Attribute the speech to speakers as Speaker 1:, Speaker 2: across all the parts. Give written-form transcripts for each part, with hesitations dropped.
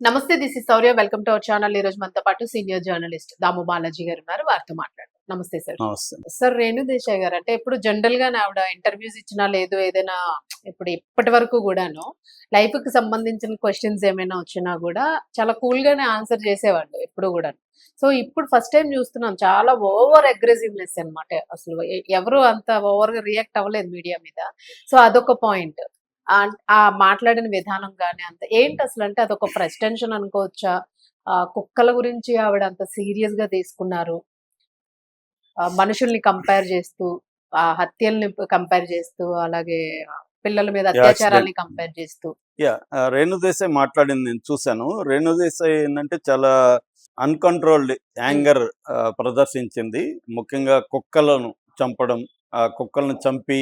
Speaker 1: నమస్తే. This is Shaurya. Welcome to our channel. ఈ రోజు మనతో పాటు సీనియర్ జర్నలిస్ట్ దాము బాలాజీ గారు ఉన్నారు. వారితో మాట్లాడదాం. నమస్తే సార్.
Speaker 2: నమస్తే.
Speaker 1: సార్, రేణు దేశాయ్ గారు అంటే ఇప్పుడు జనరల్‌గానే ఆవిడ ఇంటర్వ్యూస్ ఇచ్చినా లేదు ఏదైనా ఇప్పుడు ఇప్పటి వరకు గూడాను లైఫ్‌కి సంబంధించిన క్వెషన్స్ ఏమైనా వచ్చినా గూడా చాలా కూల్‌గానే ఆన్సర్ చేసేవాళ్ళు ఎప్పుడు గూడాను. సో, ఇప్పుడు ఫస్ట్ టైమ్ చూస్తున్నాం చాలా ఓవర్ అగ్రెసివ్‌నెస్ అన్నమాట. అసలు ఎవరు అంత ఓవర్‌గా రియాక్ట్ అవ్వలేదు మీడియా మీద. సో, అదొక పాయింట్. ఆ మాట్లాడిన విధానం గాని అంత ఏంటసలంటే అదొక ఫ్రస్ట్రేషన్ అనుకోవచ్చా? కుక్కల గురించి ఆవిడ అంత సీరియస్‌గా తీసుకున్నారు. మనుషుల్ని కంపేర్ చేస్తూ, హత్యల్ని కంపేర్ చేస్తూ, అలాగే పిల్లల మీద
Speaker 2: యాక్సిడెంట్.
Speaker 1: అత్యాచారాల్ని కంపేర్ చేస్తూ.
Speaker 2: రేణు దేశాయ్ మాట్లాడింది నేను చూశాను. రేణు దేశాయ్ ఏందంటే చాలా అన్‌కంట్రోల్డ్
Speaker 1: హ్మ్.
Speaker 2: యాంగర్ ప్రదర్శించింది. ముఖ్యంగా కుక్కలను చంపడం, ఆ కుక్కలను చంపి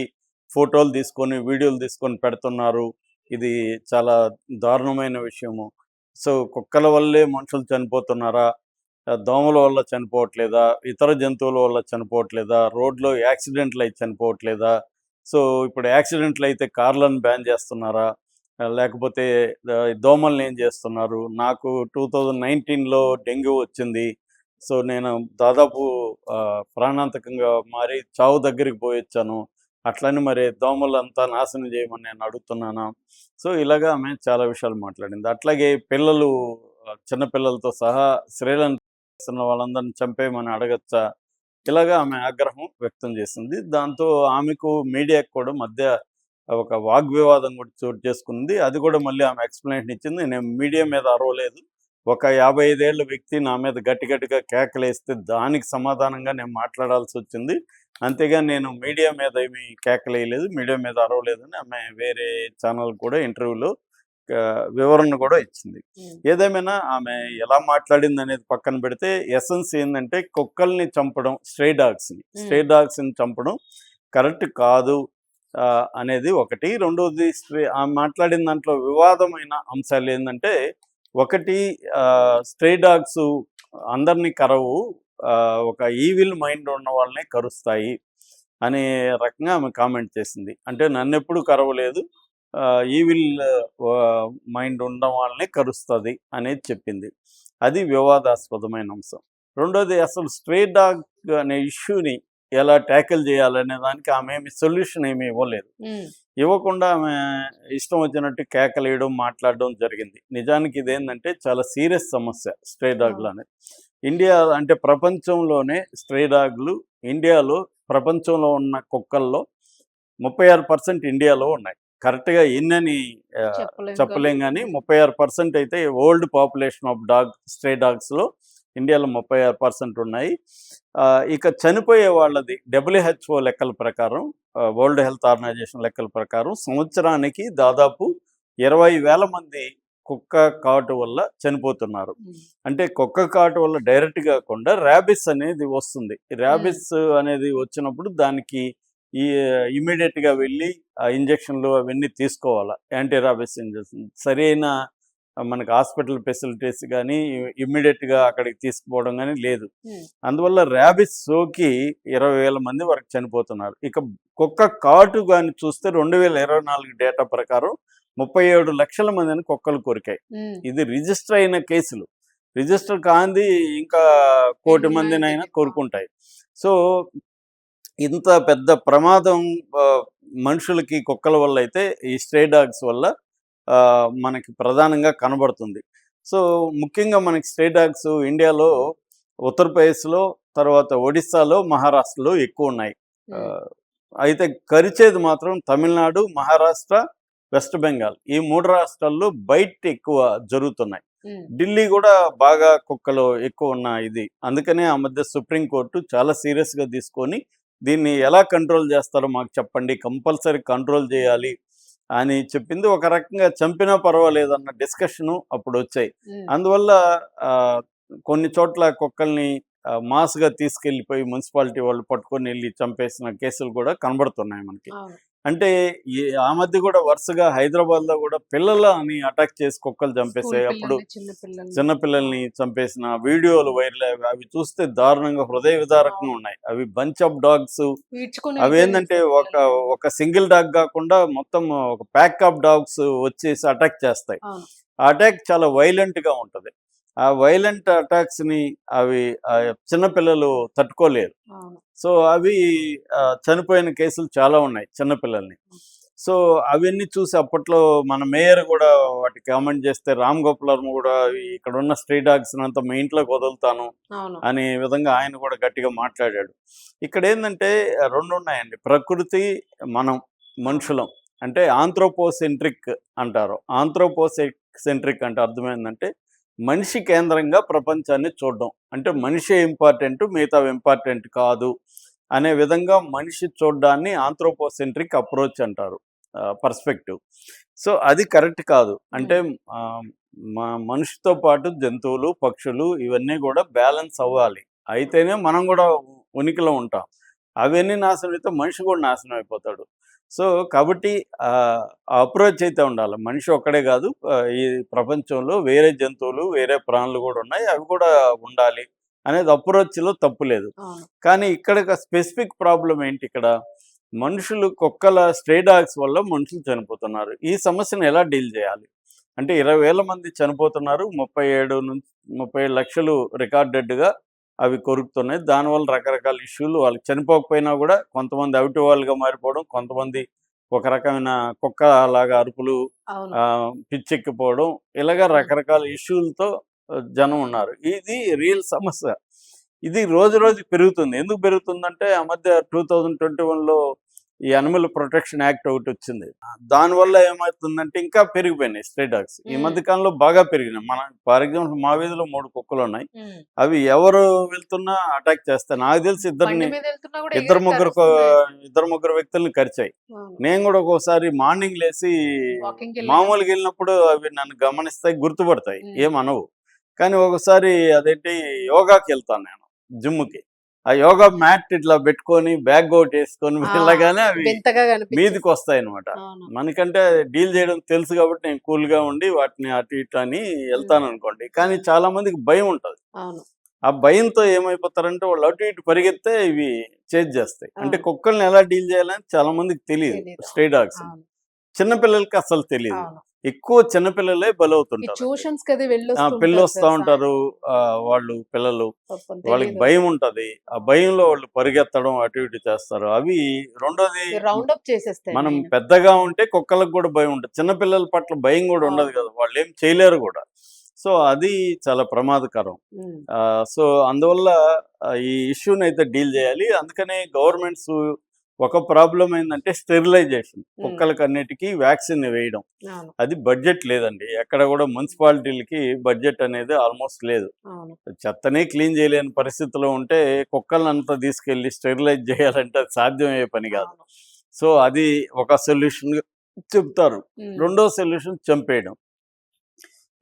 Speaker 2: ఫోటోలు తీసుకొని, వీడియోలు తీసుకొని పెడుతున్నారు. ఇది చాలా దారుణమైన విషయము. సో, కుక్కల వల్లే మనుషులు చనిపోతున్నారా? దోమల వల్ల చనిపోవట్లేదా? ఇతర జంతువుల వల్ల చనిపోవట్లేదా? రోడ్‌లో యాక్సిడెంట్‌లయి చనిపోవట్లేదా? సో, ఇప్పుడు యాక్సిడెంట్‌లయితే కార్లను బ్యాన్ చేస్తున్నారా? లేకపోతే దోమలనేం చేస్తున్నారు? నాకు 2019లో డెంగ్యూ వచ్చింది. సో, నేను దాదాపు ప్రాణాంతకంగా మారి చావు దగ్గరికి పోయొచ్చాను. అట్లని మరి దోమలంతా నాశనం చేయమని నేను అడుగుతున్నానా? సో, ఇలాగ ఆమె చాలా విషయాలు మాట్లాడింది. అట్లాగే పిల్లలు చిన్న పిల్లలతో సహా స్త్రీలను చేస్తున్న వాళ్ళందరిని చంపేయమని అడగచ్చా? ఇలాగ ఆమె ఆగ్రహం వ్యక్తం చేసింది. దాంతో ఆమెకు మీడియాకు కూడా మధ్య ఒక వాగ్వివాదం కూడా చోటు చేసుకుంది. అది కూడా మళ్ళీ ఆమె ఎక్స్‌ప్లనేషన్ ఇచ్చింది. నేను మీడియా మీద అరవలేదు. ఒక 55 ఏళ్ల వ్యక్తి నా మీద గట్టి గట్టిగా కేకలేస్తే దానికి సమాధానంగా నేను మాట్లాడాల్సొచ్చింది. అంతేగాని నేను మీడియా మీద ఏమి కేకలేయలేదు. మీడియా మీద అరవలేదని ఆమె వేరే ఛానెల్‌కి కూడా ఇంటర్వ్యూలో వివరణ కూడా ఇచ్చింది.
Speaker 1: హ్మ్.
Speaker 2: ఏదేమైనా ఆమె ఎలా మాట్లాడిందనేది పక్కన పెడితే ఎసెన్స్ ఏందంటే కుక్కల్ని చంపడం,
Speaker 1: హ్మ్.
Speaker 2: స్ట్రే డాగ్స్‌ని చంపడం కరెక్ట్ కాదు అనేది ఒకటి. రెండోది ఆమె మాట్లాడిన దాంట్లో వివాదమైన అంశాలేందంటే, ఒకటి స్ట్రే డాగ్స్ అందరిని కరవవు. ఒక ఈవిల్ మైండ్ ఉన్న వాళ్ళనే కరుస్తాయి అనే రకంగా ఆమె కామెంట్ చేసింది. అంటే నన్నెప్పుడు కరవలేదు. ఈవిల్ మైండ్ ఉండడం వాళ్ళనే కరుస్తది అనేది చెప్పింది. అది వివాదాస్పదమైన అంశం. రెండోది అసలు స్ట్రే డాగ్ అనే ఇష్యూని ఎలా టాకిల్ చేయాలనే దానికి ఆమె ఏమి సొల్యూషన్ ఏమి ఇవ్వలేదు.
Speaker 1: హ్మ్.
Speaker 2: ఇవ్వకుండా ఆమె ఇష్టం వచ్చినట్టు కేకలేయడం, మాట్లాడడం జరిగింది. నిజానికి ఇదేందంటే చాలా సీరియస్ సమస్య స్ట్రే డాగ్‌లు
Speaker 1: అవును.
Speaker 2: అనేది. ఇండియా అంటే ప్రపంచంలోనే స్ట్రే డాగ్‌లు ఇండియాలో ప్రపంచంలో ఉన్న కుక్కల్లో 36% ఇండియాలో ఉన్నాయి. కరెక్ట్‌గా ఎన్నని ఆహ్,
Speaker 1: చెప్పలేం గానీ.
Speaker 2: చెప్పలేం గానీ 36% అయితే వరల్డ్ పాపులేషన్ ఆఫ్ స్ట్రే డాగ్స్‌లో ఇండియాలో 36% ఉన్నాయి. ఇక చనిపోయే వాళ్ళది డబ్ల్యూహెచ్ఓ లెక్కల ప్రకారం, వరల్డ్ హెల్త్ ఆర్గనైజేషన్ లెక్కల ప్రకారం సంవత్సరానికి దాదాపు 20,000 మంది కుక్క కాటు వల్ల చనిపోతున్నారు.
Speaker 1: హ్మ్.
Speaker 2: అంటే కుక్క కాటు వల్ల డైరెక్ట్ కాకుండా ర్యాబిస్ అనేది వస్తుంది.
Speaker 1: హ్మ్.
Speaker 2: ర్యాబిస్ అనేది వచ్చినప్పుడు దానికి ఈ ఇమ్మీడియేట్‌గా వెళ్ళి ఆ ఇంజెక్షన్‌లు అవన్నీ తీసుకోవాలా. Anti rabies injection. సరైన మనకు హాస్పిటల్ ఫెసిలిటీస్ గానీ, ఇమ్మీడియేట్‌గా అక్కడికి తీసుకుపోవడం గానీ లేదు.
Speaker 1: హ్మ్.
Speaker 2: అందువల్ల ర్యాబిస్ సోకి 20,000 మంది వరకు చనిపోతున్నారు. ఇక కుక్క కాటు గాని చూస్తే 2024 డేటా ప్రకారం 37 లక్షల మందిని కుక్కలు కొరికాయి.
Speaker 1: హ్మ్.
Speaker 2: ఇది రిజిస్టర్ అయిన కేసులు. రిజిస్టర్ కానిది ఇంకా 1,00,00,000
Speaker 1: ఎన్నున్నాయో
Speaker 2: మందినైనా
Speaker 1: తెలీదు. ఆ!
Speaker 2: కోరుకుంటాయి. సో, ఇంత పెద్ద ప్రమాదం మనుషులకి కుక్కల వల్లైతే ఈ స్ట్రే డాగ్స్ వల్ల మనకి ప్రధానంగా కనబడుతుంది. సో, ముఖ్యంగా మనకి స్ట్రే డాగ్స్ ఇండియాలో ఉత్తరప్రదేశ్‌లో, తర్వాత ఒడిస్సాలో, మహారాష్ట్రలో ఎక్కువున్నాయి.
Speaker 1: హ్మ్.
Speaker 2: ఆహ్, అయితే కరిచేది మాత్రం తమిళనాడు, మహారాష్ట్ర, వెస్ట్ బెంగాల్ ఈ 3 రాష్ట్రాల్లో బైట్ ఎక్కువ జరుగుతున్నాయి.
Speaker 1: హ్మ్.
Speaker 2: ఢిల్లీ గూడా బాగా కుక్కలు ఎక్కువున్న ఇది. అందుకనే ఆ మధ్య సుప్రీం కోర్టు చాలా సీరియస్‌గా తీసుకొని దీన్ని ఎలా కంట్రోల్ చేస్తారో మాకు చెప్పండి. కంపల్సరీ కంట్రోల్ చేయాలి అని చెప్పింది. ఒక రకంగా చంపినా పర్వాలేదన్న డిస్కషను అప్పుడొచ్చాయి.
Speaker 1: హ్మ్.
Speaker 2: అందువల్ల ఆహ్, కొన్ని చోట్ల కుక్కల్ని మాస్‌గా తీసుకెళ్ళిపోయి మున్సిపాలిటీ వాళ్ళు పట్టుకొనెళ్ళి చంపేసిన కేసులు కూడా కనబడుతున్నాయి మనకి.
Speaker 1: అవును.
Speaker 2: అంటే ఆ మధ్య కూడా వరుసగా హైదరాబాద్ లో కూడా పిల్లలని అటాక్ చేసి కుక్కలు
Speaker 1: స్కూల్
Speaker 2: చంపేసాయి. అప్పుడు
Speaker 1: పిల్లల్ని, చిన్న పిల్లల్ని.
Speaker 2: చిన్న పిల్లల్ని చంపేసిన వీడియోలు వైరల్ అవి అవి చూస్తే దారుణంగా హృదయ విదారకంగా ఉన్నాయి. అవి బంచ్ ఆఫ్ డాగ్స్.
Speaker 1: ఈడ్చుకొని
Speaker 2: అవి
Speaker 1: వెళ్ళిపోయినాయి
Speaker 2: ఏంటంటే
Speaker 1: సార్
Speaker 2: ఒక
Speaker 1: పిల్లల్ని.
Speaker 2: ఒక సింగిల్ డాగ్ కాకుండా మొత్తం ఒక ప్యాక్ ఆఫ్ డాగ్స్ వచ్చేసి అటాక్ చేస్తాయి.
Speaker 1: అవును.
Speaker 2: ఆ అటాక్ చాలా వైలెంట్ గా ఉంటది. ఆ వైలెంట్ అటాక్స్ ని అవి చిన్నపిల్లలు తట్టుకోలేరు.
Speaker 1: అవును.
Speaker 2: సో అవి చనిపోయిన కేసులు చాలా ఉన్నాయి చిన్నపిల్లల్ని. సో అవన్నీ చూసి అప్పట్లో మన మేయర్ కూడా వాటి కామెంట్ చేస్తే, రామ్ గోపాల్ వర్మ కూడా ఇక్కడ ఉన్న స్ట్రీ డాగ్స్ అంతా మీ ఇంట్లోకి వదులుతాను
Speaker 1: అవును.
Speaker 2: అనే విధంగా ఆయన కూడా గట్టిగా మాట్లాడాడు. ఇక్కడ ఏంటంటే రెండు ఉన్నాయండి, ప్రకృతి, మనం మనుషులం. అంటే ఆంథ్రోపోసెంట్రిక్ అంటారు. ఆంథ్రోపోసెంట్రిక్ అంటే అర్థమైందంటే మనిషి కేంద్రంగా ప్రపంచాన్ని చూడడం. అంటే మనిషే ఇంపార్టెంట్, మిగతావి ఇంపార్టెంట్ కాదు అనే విధంగా మనిషి చూడడాన్ని ఆంథ్రోపోసెంట్రిక్ అప్రోచ్ అంటారు, పర్స్పెక్టివ్. సో అది కరెక్ట్ కాదు. అంటే ఆ, మనిషితో పాటు జంతువులు, పక్షులు ఇవన్నీ కూడా బ్యాలెన్స్ అవ్వాలి. అయితేనే మనం కూడా ఉనికిలో ఉంటాం. అవన్నీ నాశనం అయితే మనిషి కూడా నాశనం అయిపోతాడు. సో కాబట్టి అప్రోచ్ అయితే ఉండాలి. మనిషి ఒక్కడే కాదు, ఈ ప్రపంచంలో వేరే జంతువులు, వేరే ప్రాణులు కూడా ఉన్నాయి, అవి కూడా ఉండాలి అనేది అప్రోచ్లో తప్పు లేదు.
Speaker 1: అవును.
Speaker 2: కానీ ఇక్కడ స్పెసిఫిక్ ప్రాబ్లం ఏంటి, ఇక్కడ మనుషులు, కుక్కల స్ట్రే డాగ్స్ వల్ల మనుషులు చనిపోతున్నారు. ఈ సమస్యను ఎలా డీల్ చేయాలి అంటే 20,000 మంది చనిపోతున్నారు, 37 లక్షలు రికార్డెడ్గా అవి కొరుకుతున్నాయి. దానివల్ల రకరకాల ఇష్యూలు, వాళ్ళకి చనిపోకపోయినా కూడా కొంతమంది అవిటి వాళ్ళుగా మారిపోవడం, కొంతమంది ఒక రకమైన కుక్క లాగా అరుపులు,
Speaker 1: అవును.
Speaker 2: పిచ్చెక్కిపోవడం, ఇలాగా రకరకాల ఇష్యూలతో జనం ఉన్నారు. ఇది రియల్ సమస్య. ఇది రోజు రోజుకి పెరుగుతుంది. ఎందుకు పెరుగుతుందంటే ఆ మధ్య 2021లో ఈ అనిమల్ ప్రొటెక్షన్ యాక్ట్ ఒకటి వచ్చింది. దానివల్ల ఏమవుతుందంటే ఇంకా పెరిగిపోయినాయి స్ట్రే డాగ్స్. ఈ మధ్య కాలంలో బాగా పెరిగినాయి. మన ఫర్ ఎగ్జాంపుల్ మా వీధిలో 3 కుక్కలు ఉన్నాయి. అవి ఎవరు వెళ్తున్నా అటాక్ చేస్తాయి. నాకు తెలిసి
Speaker 1: బండి మీద వెళ్తున్నా కూడా
Speaker 2: ఇద్దరు
Speaker 1: ఎగిరి
Speaker 2: ముగ్గురు
Speaker 1: కరుస్తున్నాయి.
Speaker 2: ఇద్దరు ముగ్గురు వ్యక్తులను కరిచాయి.
Speaker 1: అవును.
Speaker 2: నేను కూడా ఒక్కోసారి మార్నింగ్ లేసి
Speaker 1: వాకింగ్కి వెళ్ళినా
Speaker 2: మామూలుగా వెళ్ళినప్పుడు అవి నన్ను గమనిస్తాయి, గుర్తుపడతాయి,
Speaker 1: ఉమ్.
Speaker 2: ఏమనవు. కానీ ఒకసారి అదేంటి, యోగాకి వెళ్తాను నేను, జిమ్కి. ఆ యోగా మ్యాట్ ఇట్లా పెట్టుకొని బ్యాగ్ అవుట్ వేసుకొని
Speaker 1: ఆ,
Speaker 2: వెళ్ళగానే అవి
Speaker 1: వింతగా కనిపించింది.
Speaker 2: మీదికి వస్తాయి అనమాట.
Speaker 1: అవును.
Speaker 2: మనకంటే డీల్ చేయడం తెలుసు కాబట్టి నేను కూల్గా ఉండి వాటిని అటు ఇటు అని వెళ్తాను అనుకోండి. కానీ చాలా మందికి భయం ఉంటుంది.
Speaker 1: అవును.
Speaker 2: ఆ భయంతో ఏమైపోతారంటే వాళ్ళు అటు ఇటు పరిగెత్తే ఇవి చేజ్ చేస్తాయి. అంటే
Speaker 1: అవును.
Speaker 2: కుక్కల్ని ఎలా డీల్ చేయాలని చాలా మందికి తెలియదు.
Speaker 1: తెలీదు.
Speaker 2: స్ట్రే డాగ్స్
Speaker 1: అవును.
Speaker 2: చిన్నపిల్లలకి అసలు తెలియదు.
Speaker 1: అవును.
Speaker 2: ఎక్కువ చిన్నపిల్లలే
Speaker 1: ఈ
Speaker 2: బలవుతుంటారు.
Speaker 1: ట్యూషన్స్ కి అది వెళ్ళొస్తుంటారు
Speaker 2: పిల్లలు వస్తూ
Speaker 1: సార్
Speaker 2: ఉంటారు.
Speaker 1: సాయంత్రం.
Speaker 2: వాళ్ళు పిల్లలు,
Speaker 1: పాపం
Speaker 2: వాళ్ళకి
Speaker 1: తెలీదు.
Speaker 2: భయం ఉంటది. ఆ భయంలో వాళ్ళు పరిగెత్తడం అటు ఇటు చేస్తారు. అవి రెండోది,
Speaker 1: రౌండ్ అప్ చేసేస్తాయి
Speaker 2: మనం
Speaker 1: మెయిన్.
Speaker 2: పెద్దగా ఉంటే కుక్కలకు కూడా భయం ఉంటుంది. చిన్నపిల్లల పట్ల భయం కూడా ఉండదు
Speaker 1: అవును.
Speaker 2: కదా, వాళ్ళు ఏం చేయలేరు కూడా. సో అది చాలా ప్రమాదకరం.
Speaker 1: ఉమ్.
Speaker 2: సో అందువల్ల ఈ ఇష్యూని అయితే డీల్ చేయాలి. అందుకనే గవర్నమెంట్స్ ఒక ప్రాబ్లం ఏంటంటే స్టెరిలైజేషన్, కుక్కలకి అన్నిటికీ వ్యాక్సిన్ వేయడం.
Speaker 1: అవును.
Speaker 2: అది బడ్జెట్ లేదండి. ఎక్కడ కూడా మున్సిపాలిటీలకి బడ్జెట్ అనేది ఆల్మోస్ట్ లేదు.
Speaker 1: అవును.
Speaker 2: చెత్తనే క్లీన్ చేయలేని పరిస్థితిలో ఉంటే కుక్కలనంతా తీసుకెళ్ళి స్టెరిలైజ్ చేయాలంటే అది సాధ్యమయ్యే పని కాదు.
Speaker 1: అవును.
Speaker 2: సో అది ఒక సొల్యూషన్ చెప్తారు.
Speaker 1: ఉమ్.
Speaker 2: రెండో సొల్యూషన్ చంపేయడం.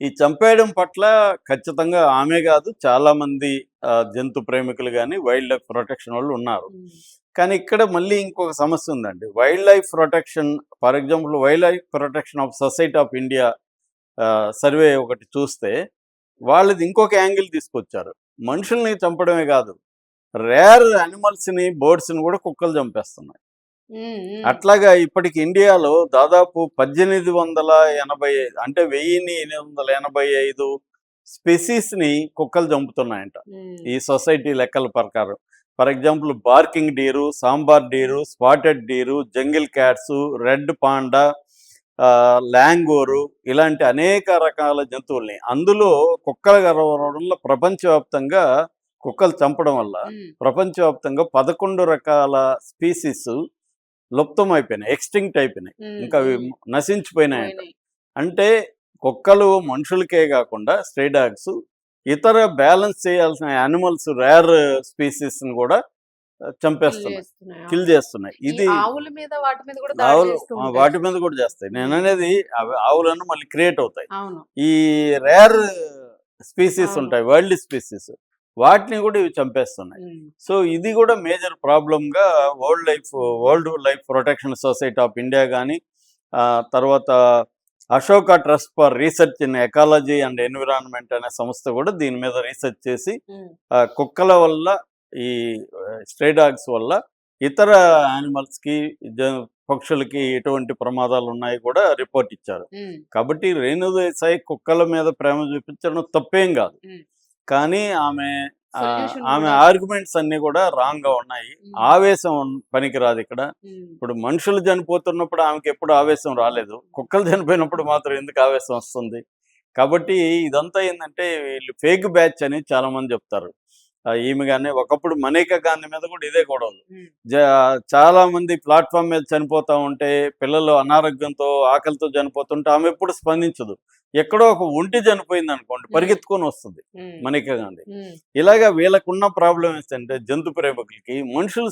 Speaker 2: ఈ చంపేయడం పట్ల ఖచ్చితంగా ఆమె కాదు, చాలా మంది జంతు ప్రేమికులు కానీ వైల్డ్ లైఫ్ ప్రొటెక్షన్ వాళ్ళు ఉన్నారు.
Speaker 1: ఉమ్.
Speaker 2: కానీ ఇక్కడ మళ్ళీ ఇంకొక సమస్య ఉందండి. Wild life protection, for example wild life protection of society of India survey ఒకటి చూస్తే వాళ్ళది ఇంకొక యాంగిల్ తీసుకొచ్చారు. మనుషుల్ని చంపడమే కాదు, రేర్ యానిమల్స్ని, బర్డ్స్ని కూడా కుక్కలు చంపేస్తున్నాయి.
Speaker 1: ఉమ్. ఉమ్.
Speaker 2: అట్లాగా ఇప్పటికి ఇండియాలో దాదాపు 1880, అంటే 1885 స్పెసీస్ని కుక్కలు చంపుతున్నాయంట
Speaker 1: ఉమ్.
Speaker 2: ఈ సొసైటీ లెక్కల ప్రకారం. For example barking deer, sambar deer, spotted deer, jungle cats, red panda, langur, ఇలాంటి అనేక రకాల జంతువుల్ని, అందులో కుక్కల గర్వంలో ప్రపంచవ్యాప్తంగా కుక్కలు చంపడం వల్ల
Speaker 1: ఉమ్.
Speaker 2: ప్రపంచవ్యాప్తంగా 11 రకాల స్పీసీస్ లుప్తం అయిపోయినాయి, ఎక్స్టింక్ట్ అయిపోయినాయి,
Speaker 1: ఉమ్.
Speaker 2: ఇంకా అవి
Speaker 1: ఉమ్.
Speaker 2: నశించిపోయినాయంట.
Speaker 1: పోయినాయి.
Speaker 2: అంటే కుక్కలు మనుషులకే కాకుండా స్ట్రే డాగ్స్ ఇతర బ్యాలెన్స్ చేయాల్సిన యానిమల్స్, రేర్ స్పీసీస్ని కూడా
Speaker 1: కిల్
Speaker 2: చంపేస్తున్నాయి,
Speaker 1: చేస్తున్నాయి.
Speaker 2: కిల్
Speaker 1: అవును.
Speaker 2: చేస్తున్నాయి.
Speaker 1: ఈ
Speaker 2: ఇది
Speaker 1: ఆవుల మీద వాటి మీద కూడా దాడి
Speaker 2: ఆవులు
Speaker 1: చేస్తూ ఉంటాయి.
Speaker 2: వాటి మీద కూడా చేస్తాయి. నేను
Speaker 1: ఉమ్.
Speaker 2: అనేది అవి ఆవులను మళ్ళీ క్రియేట్ అవుతాయి.
Speaker 1: అవును.
Speaker 2: ఈ రేర్ స్పీసీస్
Speaker 1: అవును.
Speaker 2: ఉంటాయి, వైల్డ్ స్పీసీస్, వాటిని కూడా ఇవి చంపేస్తున్నాయి. సో ఇది కూడా మేజర్ ప్రాబ్లంగా world life protection society of India కానీ, తర్వాత Ashoka trust for research in ecology and environment అనే సంస్థ కూడా దీని మీద రీసెర్చ్ చేసి కుక్కల వల్ల, ఈ స్ట్రే డాగ్స్ వల్ల ఇతర యానిమల్స్కి, పక్షులకి ఎటువంటి ప్రమాదాలు ఉన్నాయి కూడా రిపోర్ట్ ఇచ్చారు. కాబట్టి రేణుదేశాయి కుక్కల మీద ప్రేమ చూపించడం తప్పేం కాదు, కానీ ఆమె ఆర్గ్యుమెంట్స్ అన్ని కూడా రాంగ్ గా ఉన్నాయి. ఆవేశం పనికిరాదు ఇక్కడ. ఇప్పుడు మనుషులు చనిపోతున్నప్పుడు ఆమెకి ఎప్పుడు ఆవేశం రాలేదు, కుక్కలు చనిపోయినప్పుడు మాత్రం ఎందుకు ఆవేశం వస్తుంది? కాబట్టి ఇదంతా ఏంటంటే వీళ్ళు ఫేక్ బ్యాచ్ అని చాలా మంది చెప్తారు. ఈమె కానీ ఒకప్పుడు మనీకా గాంధీ మీద కూడా ఇదే గొడవలు. చాలా మంది ప్లాట్ఫామ్ మీద చనిపోతా ఉంటే, పిల్లలు అనారోగ్యంతో ఆకలితో చనిపోతుంటే ఆమె ఎప్పుడు స్పందించదు. ఎక్కడో ఒక ఒంటి చనిపోయింది అనుకోండి, పరిగెత్తుకొని వస్తుంది మనీకా గాంధీ. ఇలాగా వీళ్ళకున్న ప్రాబ్లం ఏంటంటే, జంతు ప్రేమికులకి మనుషులు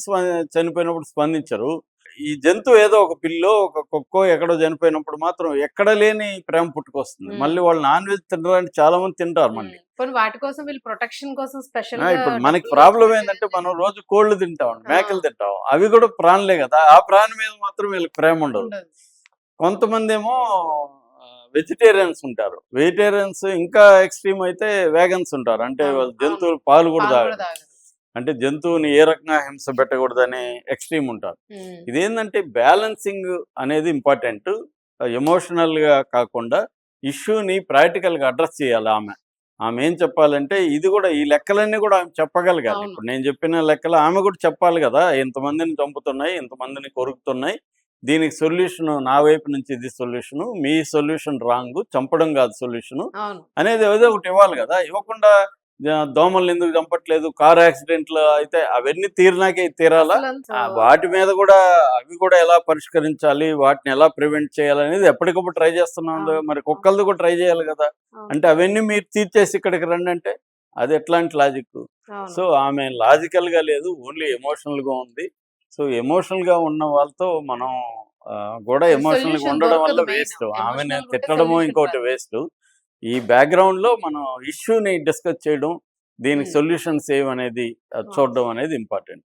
Speaker 2: చనిపోయినప్పుడు స్పందించరు. ఈ జంతువు ఏదో ఒక పిల్లో, ఒక కుక్కో ఎక్కడో చనిపోయినప్పుడు మాత్రం ఎక్కడ లేని ప్రేమ పుట్టుకొస్తుంది. మళ్ళీ వాళ్ళు నాన్ వెజ్ తినడానికి చాలా మంది తింటారు. మళ్ళీ
Speaker 1: వాటి కోసం వీళ్ళు ప్రొటెక్షన్ కోసం స్పెషల్.
Speaker 2: ఇప్పుడు మనకి ప్రాబ్లం ఏంటంటే, మనం రోజు కోళ్లు తింటాం, మేకలు తింటాం, అవి కూడా ప్రాణులే కదా. ఆ ప్రాణి మీద మాత్రం వీళ్ళకి ప్రేమ ఉండదు. కొంతమంది ఏమో వెజిటేరియన్స్ ఉంటారు. వెజిటేరియన్స్ ఇంకా ఎక్స్ట్రీమ్ అయితే వేగన్స్ ఉంటారు. అంటే వాళ్ళు జంతువులు పాలు కూడా తాగరు, అంటే జంతువుని ఏ రకంగా హింస పెట్టకూడదని ఎక్స్ట్రీమ్ ఉంటారు. ఇదేంటంటే బ్యాలెన్సింగ్ అనేది ఇంపార్టెంట్. ఎమోషనల్గా కాకుండా ఇష్యూని ప్రాక్టికల్గా అడ్రస్ చేయాలి. ఆమె ఏం చెప్పాలంటే, ఇది కూడా ఈ లెక్కలన్నీ కూడా ఆమె చెప్పగలగాలి. ఇప్పుడు నేను చెప్పిన లెక్కలు ఆమె కూడా చెప్పాలి కదా. ఇంతమందిని చంపుతున్నాయి, ఇంతమందిని కొరుకుతున్నాయి, దీనికి సొల్యూషన్ నా వైపు నుంచి ఇది సొల్యూషను, మీ సొల్యూషన్ రాంగ్, చంపడం కాదు సొల్యూషను అనేది ఏదో ఒకటి ఇవ్వాలి కదా. ఇవ్వకుండా దోమల్ని ఎందుకు చంపట్లేదు, కారు యాక్సిడెంట్లు అయితే అవన్నీ తీరాలా, వాటి మీద కూడా అవి కూడా ఎలా పరిష్కరించాలి, వాటిని ఎలా ప్రివెంట్ చేయాలనేది ఎప్పటికప్పుడు ట్రై చేస్తున్నాం. మరి కుక్కలది కూడా ట్రై చేయాలి కదా. అంటే అవన్నీ మీరు తీర్చేసి ఇక్కడికి రండి అంటే అది ఎట్లాంటి లాజిక్? సో ఆమె లాజికల్ గా లేదు, ఓన్లీ ఎమోషనల్ గా ఉంది. సో ఎమోషనల్ గా ఉన్న వాళ్ళతో మనం కూడా ఎమోషనల్ గా ఉండడం వల్ల వేస్ట్. ఆమెను తిట్టడము ఇంకోటి వేస్ట్. ఈ బ్యాక్గ్రౌండ్ లో మనం ఇష్యూని డిస్కస్ చేయడం, దీనికి సొల్యూషన్స్ ఏమనేది చూడడం అనేది ఇంపార్టెంట్.